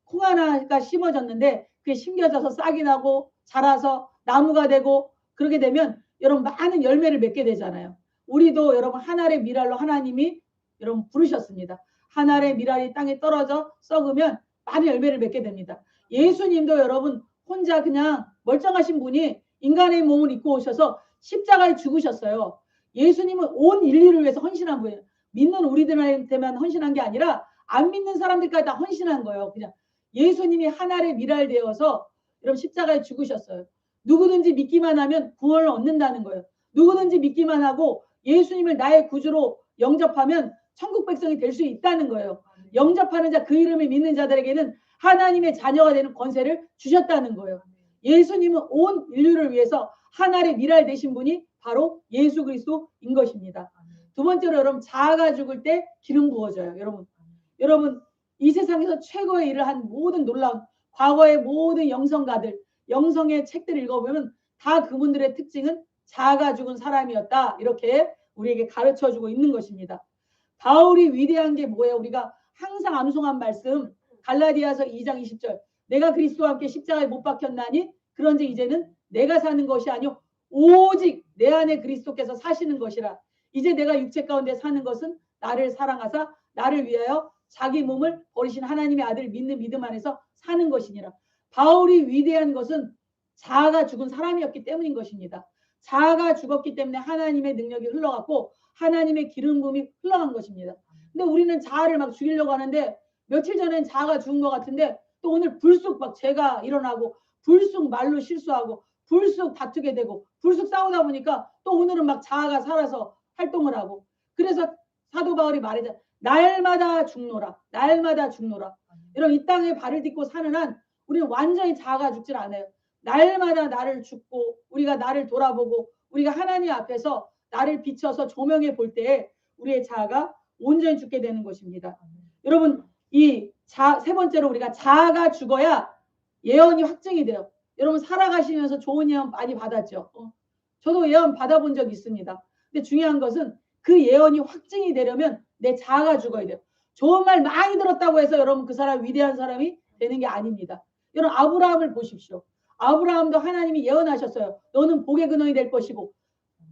콩 하나가 심어졌는데 그게 심겨져서 싹이 나고 자라서 나무가 되고 그렇게 되면 여러분 많은 열매를 맺게 되잖아요. 우리도 여러분 한 알의 미랄로 하나님이 여러분 부르셨습니다. 한 알의 미랄이 땅에 떨어져 썩으면 많은 열매를 맺게 됩니다. 예수님도 여러분 혼자 그냥 멀쩡하신 분이 인간의 몸을 입고 오셔서 십자가에 죽으셨어요. 예수님은 온 인류를 위해서 헌신한 분이에요. 믿는 우리들한테만 헌신한 게 아니라 안 믿는 사람들까지 다 헌신한 거예요. 그냥 예수님이 하나의 미랄 되어서 여러분 십자가에 죽으셨어요. 누구든지 믿기만 하면 구원을 얻는다는 거예요. 누구든지 믿기만 하고 예수님을 나의 구주로 영접하면 천국 백성이 될 수 있다는 거예요. 영접하는 자, 그 이름을 믿는 자들에게는 하나님의 자녀가 되는 권세를 주셨다는 거예요. 예수님은 온 인류를 위해서 하나의 미랄 되신 분이 바로 예수 그리스도인 것입니다. 두 번째로 여러분 자아가 죽을 때 기름 부어져요. 여러분 이 세상에서 최고의 일을 한 모든 놀라운 과거의 모든 영성가들 영성의 책들을 읽어보면 다 그분들의 특징은 자아가 죽은 사람이었다. 이렇게 우리에게 가르쳐주고 있는 것입니다. 바울이 위대한 게 뭐예요? 우리가 항상 암송한 말씀 갈라디아서 2장 20절 내가 그리스도와 함께 십자가에 못 박혔나니 그런즉 이제는 내가 사는 것이 아니요 오직 내 안에 그리스도께서 사시는 것이라. 이제 내가 육체 가운데 사는 것은 나를 사랑하사 나를 위하여 자기 몸을 버리신 하나님의 아들을 믿는 믿음 안에서 사는 것이니라. 바울이 위대한 것은 자아가 죽은 사람이었기 때문인 것입니다. 자아가 죽었기 때문에 하나님의 능력이 흘러갔고 하나님의 기름 부음이 흘러간 것입니다. 근데 우리는 자아를 막 죽이려고 하는데 며칠 전엔 자아가 죽은 것 같은데 또 오늘 불쑥 막 죄가 일어나고 불쑥 말로 실수하고 불쑥 다투게 되고 불쑥 싸우다 보니까 또 오늘은 막 자아가 살아서 활동을 하고 그래서 사도 바울이 말하자 날마다 죽노라 날마다 죽노라. 여러분 이 땅에 발을 딛고 사는 한 우리는 완전히 자아가 죽질 않아요. 날마다 나를 죽고 우리가 나를 돌아보고 우리가 하나님 앞에서 나를 비춰서 조명해 볼 때에 우리의 자아가 온전히 죽게 되는 것입니다. 여러분 이 세 번째로 우리가 자아가 죽어야 예언이 확증이 돼요. 여러분 살아가시면서 좋은 예언 많이 받았죠. 저도 예언 받아본 적이 있습니다. 근데 중요한 것은 그 예언이 확증이 되려면 내 자아가 죽어야 돼요. 좋은 말 많이 들었다고 해서 여러분 그 사람 위대한 사람이 되는 게 아닙니다. 여러분 아브라함을 보십시오. 아브라함도 하나님이 예언하셨어요. 너는 복의 근원이 될 것이고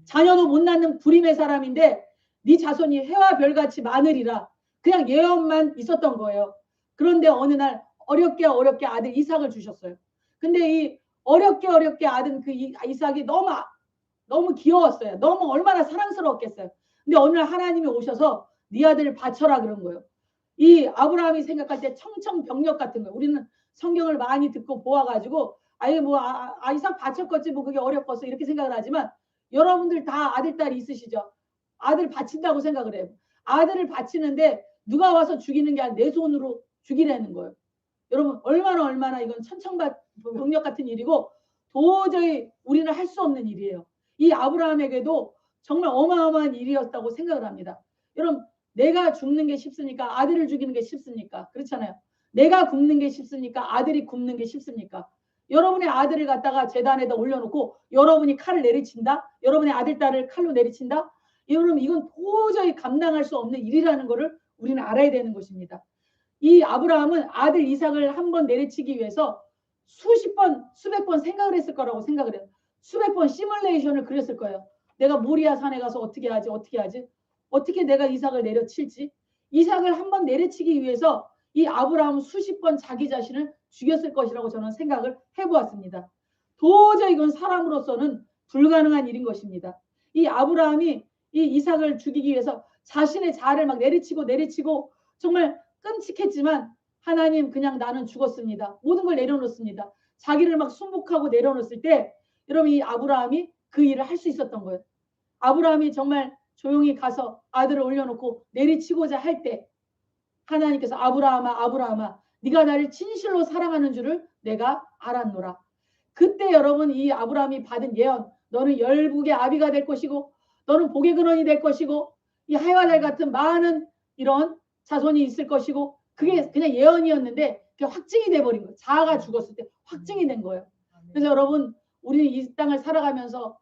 자녀도 못 낳는 불임의 사람인데 네 자손이 해와 별같이 많으리라. 그냥 예언만 있었던 거예요. 그런데 어느 날 어렵게 아들 이삭을 주셨어요. 근데 이 어렵게 아든 그 이삭이 너무 귀여웠어요. 너무 얼마나 사랑스러웠겠어요. 근데 어느 날 하나님이 오셔서 네 아들을 바쳐라 그런 거예요. 이 아브라함이 생각할 때 청청병력 같은 거예요. 우리는 성경을 많이 듣고 보아가지고 아예 뭐 이삭 바쳤겠지 뭐 그게 어렵겠어 이렇게 생각을 하지만 여러분들 다 아들 딸이 있으시죠. 아들 바친다고 생각을 해요. 아들을 바치는데 누가 와서 죽이는 게 아니라 내 손으로 죽이라는 거예요. 여러분 얼마나 이건 천청병력 같은 일이고 도저히 우리는 할 수 없는 일이에요. 이 아브라함에게도 정말 어마어마한 일이었다고 생각을 합니다. 여러분 내가 죽는 게 쉽습니까? 아들을 죽이는 게 쉽습니까? 그렇잖아요. 내가 굶는 게 쉽습니까? 아들이 굶는 게 쉽습니까? 여러분의 아들을 갖다가 제단에다 올려놓고 여러분이 칼을 내리친다? 여러분의 아들, 딸을 칼로 내리친다? 여러분 이건 도저히 감당할 수 없는 일이라는 것을 우리는 알아야 되는 것입니다. 이 아브라함은 아들 이삭을 한 번 내리치기 위해서 수십 번, 수백 번 생각을 했을 거라고 생각을 해요. 수백 번 시뮬레이션을 그렸을 거예요. 내가 모리아 산에 가서 어떻게 하지? 어떻게 내가 이삭을 내려칠지? 이삭을 한 번 내려치기 위해서 이 아브라함은 수십 번 자기 자신을 죽였을 것이라고 저는 생각을 해보았습니다. 도저히 이건 사람으로서는 불가능한 일인 것입니다. 이 아브라함이 이 이삭을 죽이기 위해서 자신의 자아를 막 내리치고 정말 끔찍했지만 하나님 그냥 나는 죽었습니다. 모든 걸 내려놓습니다. 자기를 막 순복하고 내려놓았을 때 여러분 이 아브라함이 그 일을 할 수 있었던 거예요. 아브라함이 정말 조용히 가서 아들을 올려놓고 내리치고자 할 때 하나님께서 아브라함아 네가 나를 진실로 사랑하는 줄을 내가 알았노라. 그때 여러분 이 아브라함이 받은 예언 너는 열국의 아비가 될 것이고 너는 복의 근원이 될 것이고 이 해와 달 같은 많은 이런 자손이 있을 것이고 그게 그냥 예언이었는데 그게 확증이 돼버린 거예요. 자아가 죽었을 때 확증이 된 거예요. 그래서 여러분 우리는 이 땅을 살아가면서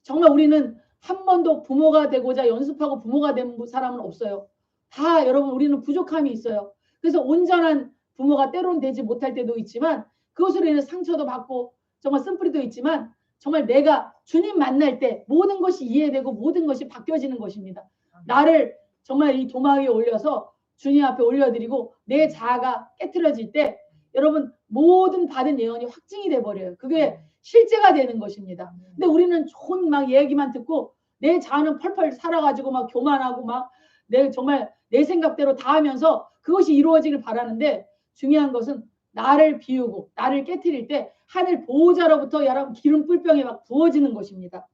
정말 우리는 한 번도 부모가 되고자 연습하고 부모가 된 사람은 없어요. 다 여러분 우리는 부족함이 있어요. 그래서 온전한 부모가 때로는 되지 못할 때도 있지만 그것으로 인해 상처도 받고 정말 쓴뿌리도 있지만 정말 내가 주님 만날 때 모든 것이 이해되고 모든 것이 바뀌어지는 것입니다. 나를 정말 이 도마 위에 올려서 주님 앞에 올려드리고 내 자아가 깨트려질 때 여러분 모든 받은 예언이 확증이 돼버려요. 그게 실제가 되는 것입니다. 근데 우리는 좋은 막 얘기만 듣고 내 자아는 펄펄 살아가지고 막 교만하고 막 정말 내 생각대로 다 하면서 그것이 이루어지길 바라는데 중요한 것은 나를 비우고 나를 깨트릴 때 하늘 보호자로부터 여러분 기름 뿔병이 막 부어지는 것입니다.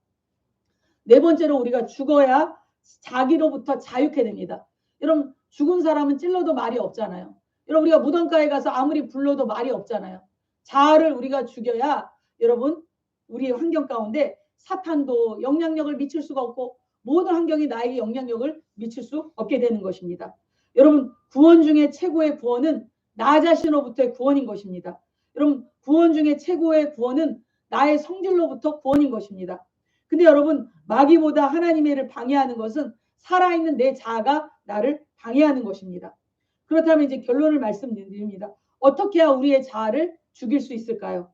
네 번째로 우리가 죽어야 자기로부터 자유케 됩니다. 여러분 죽은 사람은 찔러도 말이 없잖아요. 여러분 우리가 무덤가에 가서 아무리 불러도 말이 없잖아요. 자아를 우리가 죽여야 여러분 우리 환경 가운데 사탄도 영향력을 미칠 수가 없고 모든 환경이 나에게 영향력을 미칠 수 없게 되는 것입니다. 여러분 구원 중에 최고의 구원은 나 자신으로부터의 구원인 것입니다. 여러분 구원 중에 최고의 구원은 나의 성질로부터 구원인 것입니다. 근데 여러분 마귀보다 하나님의 일을 방해하는 것은 살아있는 내 자아가 나를 방해하는 것입니다. 그렇다면 이제 결론을 말씀드립니다. 어떻게 해야 우리의 자아를 죽일 수 있을까요?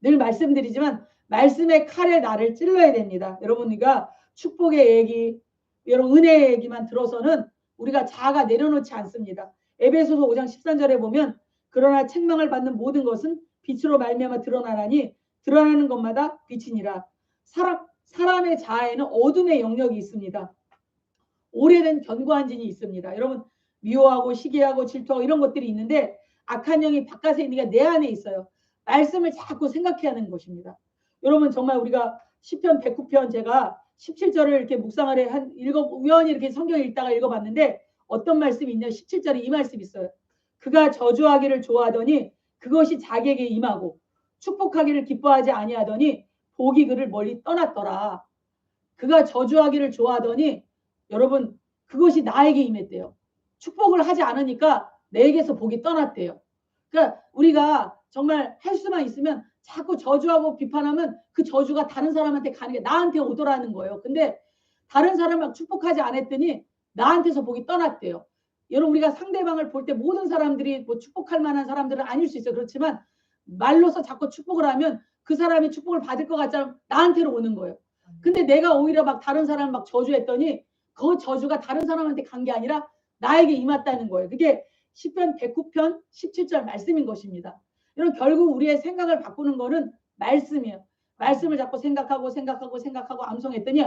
늘 말씀드리지만 말씀의 칼에 나를 찔러야 됩니다. 여러분 우리가 축복의 얘기, 여러분 은혜의 얘기만 들어서는 우리가 자아가 내려놓지 않습니다. 에베소서 5장 13절에 보면 그러나 책망을 받는 모든 것은 빛으로 말미암아 드러나나니 드러나는 것마다 빛이니라. 사람의 자아에는 어둠의 영역이 있습니다. 오래된 견고한 진이 있습니다. 여러분 미워하고 시기하고 질투하고 이런 것들이 있는데 악한 영이 바깥에 있는 게 내 안에 있어요. 말씀을 자꾸 생각해야 하는 것입니다. 여러분 정말 우리가 시편 109편 제가 17절을 이렇게 묵상을 우연히 이렇게 성경 읽다가 읽어봤는데 어떤 말씀이 있냐 17절에 이 말씀이 있어요. 그가 저주하기를 좋아하더니 그것이 자기에게 임하고 축복하기를 기뻐하지 아니하더니 복이 그를 멀리 떠났더라. 그가 저주하기를 좋아하더니 여러분 그것이 나에게 임했대요. 축복을 하지 않으니까 내게서 복이 떠났대요. 그러니까 우리가 정말 할 수만 있으면 자꾸 저주하고 비판하면 그 저주가 다른 사람한테 가는 게 나한테 오더라는 거예요. 근데 다른 사람을 축복하지 않았더니 나한테서 복이 떠났대요. 여러분 우리가 상대방을 볼 때 모든 사람들이 뭐 축복할 만한 사람들은 아닐 수 있어요. 그렇지만 말로서 자꾸 축복을 하면 그 사람이 축복을 받을 것 같잖아 나한테로 오는 거예요. 근데 내가 오히려 막 다른 사람을 막 저주했더니 그 저주가 다른 사람한테 간 게 아니라 나에게 임했다는 거예요. 그게 시편 109편 17절 말씀인 것입니다. 이런 결국 우리의 생각을 바꾸는 거는 말씀이에요. 말씀을 자꾸 생각하고 암송했더니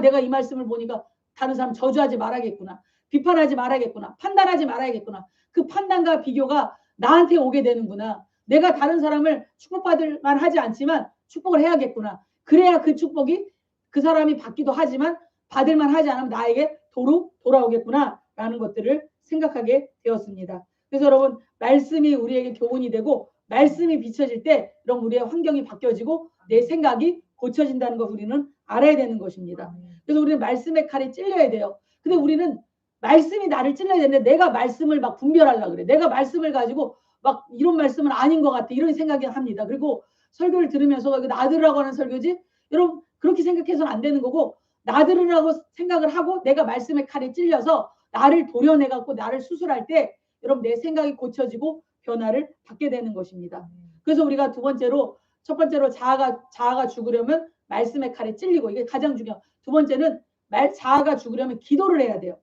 내가 이 말씀을 보니까 다른 사람 저주하지 말아야겠구나. 비판하지 말아야겠구나. 판단하지 말아야겠구나. 그 판단과 비교가 나한테 오게 되는구나. 내가 다른 사람을 축복받을 만하지 않지만 축복을 해야겠구나. 그래야 그 축복이 그 사람이 받기도 하지만 받을 만하지 않으면 나에게 도로 돌아오겠구나 라는 것들을 생각하게 되었습니다. 그래서 여러분 말씀이 우리에게 교훈이 되고 말씀이 비춰질 때 여러분 우리의 환경이 바뀌어지고 내 생각이 고쳐진다는 거 우리는 알아야 되는 것입니다. 그래서 우리는 말씀의 칼에 찔려야 돼요. 근데 우리는 말씀이 나를 찔러야 되는데 내가 말씀을 막 분별하려고 그래. 내가 말씀을 가지고 막 이런 말씀은 아닌 것 같아. 이런 생각이 합니다. 그리고 설교를 들으면서 이거 나 들으라고 하는 설교지? 여러분 그렇게 생각해서는 안 되는 거고 나 들으라고 생각을 하고 내가 말씀의 칼에 찔려서 나를 도려내갖고 나를 수술할 때 여러분 내 생각이 고쳐지고 변화를 받게 되는 것입니다. 그래서 우리가 두 번째로 첫 번째로 자아가 죽으려면 말씀의 칼에 찔리고 이게 가장 중요해요. 두 번째는 자아가 죽으려면 기도를 해야 돼요.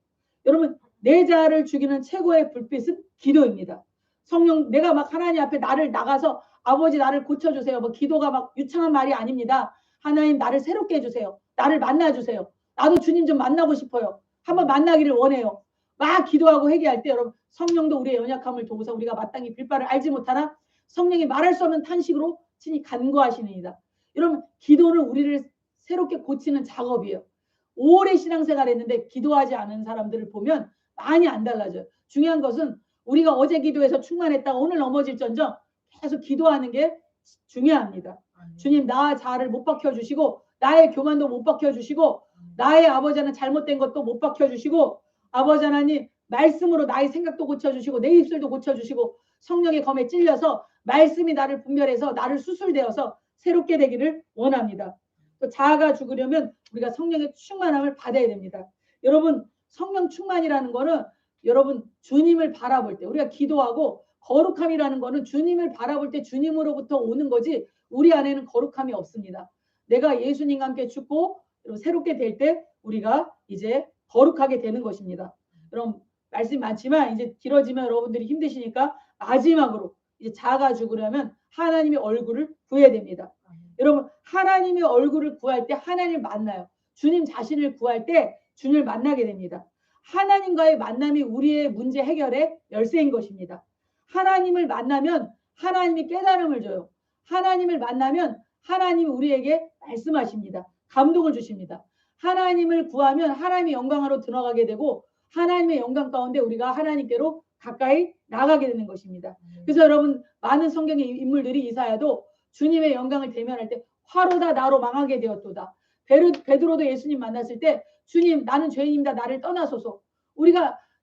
여러분 내 자아를 죽이는 최고의 불빛은 기도입니다. 성령 내가 막 하나님 앞에 나를 나가서 아버지 나를 고쳐주세요. 뭐 기도가 막 유창한 말이 아닙니다. 하나님 나를 새롭게 해주세요. 나를 만나주세요. 나도 주님 좀 만나고 싶어요. 한번 만나기를 원해요. 막 기도하고 회개할 때 여러분 성령도 우리의 연약함을 도우사 우리가 마땅히 빌바를 알지 못하나 성령이 말할 수 없는 탄식으로 친히 간구하시느니라. 여러분 기도는 우리를 새롭게 고치는 작업이에요. 오래 신앙생활 했는데 기도하지 않은 사람들을 보면 많이 안 달라져요. 중요한 것은 우리가 어제 기도해서 충만했다가 오늘 넘어질전정 계속 기도하는 게 중요합니다. 주님 나 자아를 못 박혀주시고 나의 교만도 못 박혀주시고 나의 아버지 하나님 잘못된 것도 못 박혀주시고 아버지 하나님 말씀으로 나의 생각도 고쳐주시고 내 입술도 고쳐주시고 성령의 검에 찔려서 말씀이 나를 분별해서 나를 수술되어서 새롭게 되기를 원합니다. 또 자아가 죽으려면 우리가 성령의 충만함을 받아야 됩니다. 여러분 성령 충만이라는 거는 여러분 주님을 바라볼 때 우리가 기도하고 거룩함이라는 거는 주님을 바라볼 때 주님으로부터 오는 거지 우리 안에는 거룩함이 없습니다. 내가 예수님과 함께 죽고 새롭게 될 때 우리가 이제 거룩하게 되는 것입니다. 여러분 말씀 많지만 이제 길어지면 여러분들이 힘드시니까 마지막으로 이제 자아가 죽으려면 하나님의 얼굴을 구해야 됩니다. 여러분 하나님의 얼굴을 구할 때 하나님을 만나요. 주님 자신을 구할 때 주님을 만나게 됩니다. 하나님과의 만남이 우리의 문제 해결의 열쇠인 것입니다. 하나님을 만나면 하나님이 깨달음을 줘요. 하나님을 만나면 하나님이 우리에게 말씀하십니다. 감동을 주십니다. 하나님을 구하면 하나님의 영광으로 들어가게 되고 하나님의 영광 가운데 우리가 하나님께로 가까이 나가게 되는 것입니다. 그래서 여러분 많은 성경의 인물들이 이사야도 주님의 영광을 대면할 때 화로다 나로 망하게 되었도다. 베드로도 예수님 만났을 때 주님 나는 죄인입니다. 나를 떠나소서.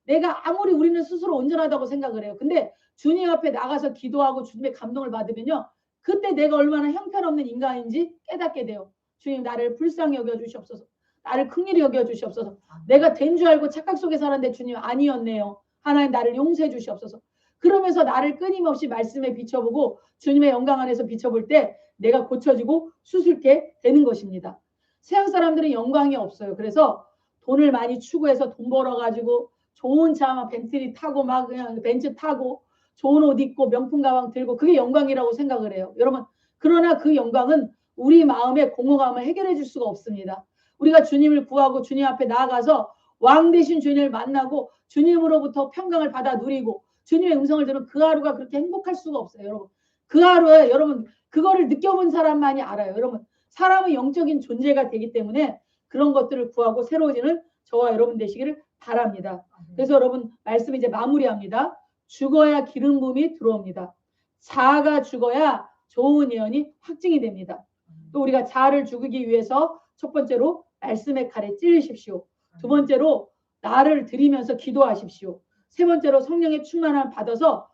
내가 아무리 우리는 스스로 온전하다고 생각을 해요. 근데 주님 앞에 나가서 기도하고 주님의 감동을 받으면요. 그때 내가 얼마나 형편없는 인간인지 깨닫게 돼요. 주님 나를 불쌍히 여겨주시옵소서. 나를 긍휼히 여겨주시옵소서. 내가 된 줄 알고 착각 속에 살았는데 주님 아니었네요. 하나님 나를 용서해 주시옵소서. 그러면서 나를 끊임없이 말씀에 비춰보고 주님의 영광 안에서 비춰볼 때 내가 고쳐지고 수술게 되는 것입니다. 세상 사람들은 영광이 없어요. 그래서 돈을 많이 추구해서 돈 벌어가지고 좋은 차 막 벤틀리 타고 막 그냥 벤츠 타고 좋은 옷 입고 명품 가방 들고 그게 영광이라고 생각을 해요. 여러분 그러나 그 영광은 우리 마음의 공허감을 해결해 줄 수가 없습니다. 우리가 주님을 구하고 주님 앞에 나아가서 왕 되신 주님을 만나고 주님으로부터 평강을 받아 누리고 주님의 음성을 들으면 그 하루가 그렇게 행복할 수가 없어요. 여러분 그 하루에 여러분 그거를 느껴본 사람만이 알아요. 여러분 사람은 영적인 존재가 되기 때문에 그런 것들을 구하고 새로워지는 저와 여러분 되시기를 바랍니다. 그래서 여러분 말씀 이제 마무리합니다. 죽어야 기름 부음이 들어옵니다. 자아가 죽어야 좋은 예언이 확증이 됩니다. 또 우리가 자아를 죽이기 위해서 첫 번째로 말씀의 칼에 찔리십시오. 두 번째로 나를 드리면서 기도하십시오. 세 번째로 성령의 충만함을 받아서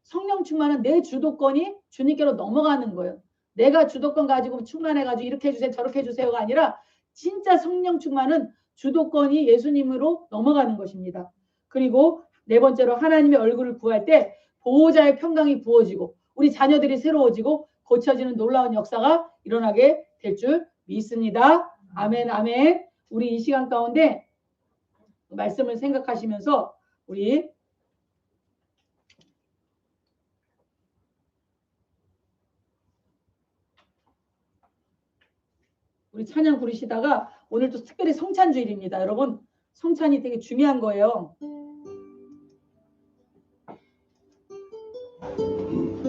성령 충만은 내 주도권이 주님께로 넘어가는 거예요. 내가 주도권 가지고 충만해가지고 이렇게 해주세요 저렇게 해주세요가 아니라 진짜 성령 충만은 주도권이 예수님으로 넘어가는 것입니다. 그리고 네 번째로 하나님의 얼굴을 구할 때 보호자의 평강이 부어지고 우리 자녀들이 새로워지고 고쳐지는 놀라운 역사가 일어나게 될 줄 믿습니다. 아멘 아멘. 우리 이 시간 가운데 말씀을 생각하시면서 우리 찬양 부르시다가 오늘 또 특별히 성찬주일입니다. 여러분 성찬이 되게 중요한 거예요.